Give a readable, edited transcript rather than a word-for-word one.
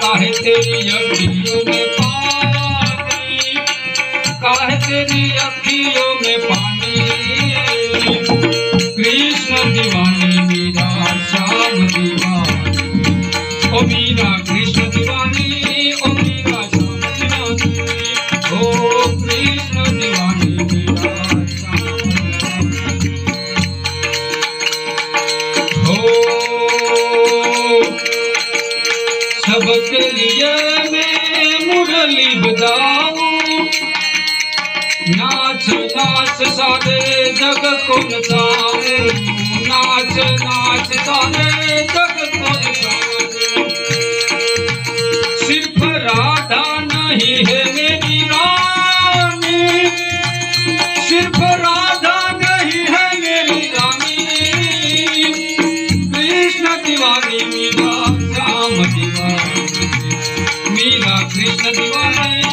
काहे तेरी अखियों में पानी, काहे तेरी अखियों में पानी। कृष्ण दीवानी मीरा श्याम दीवानी, ओ मीरा कृष्ण दीवानी, ओ मीरा श्याम दीवानी, ओ कृष्ण दीवानी मीरा श्याम दीवानी। हो सबके लिए मैं मुरली बजाऊं, नाच नाच सारे जग को नचाऊं, नाच नाच सारे जग को नचाऊं। सिर्फ राधा नहीं है मेरी रानी, सिर्फ राधा नहीं है मेरी रानी। कृष्ण दीवानी मीरा श्याम दीवानी, मीरा कृष्ण दीवानी।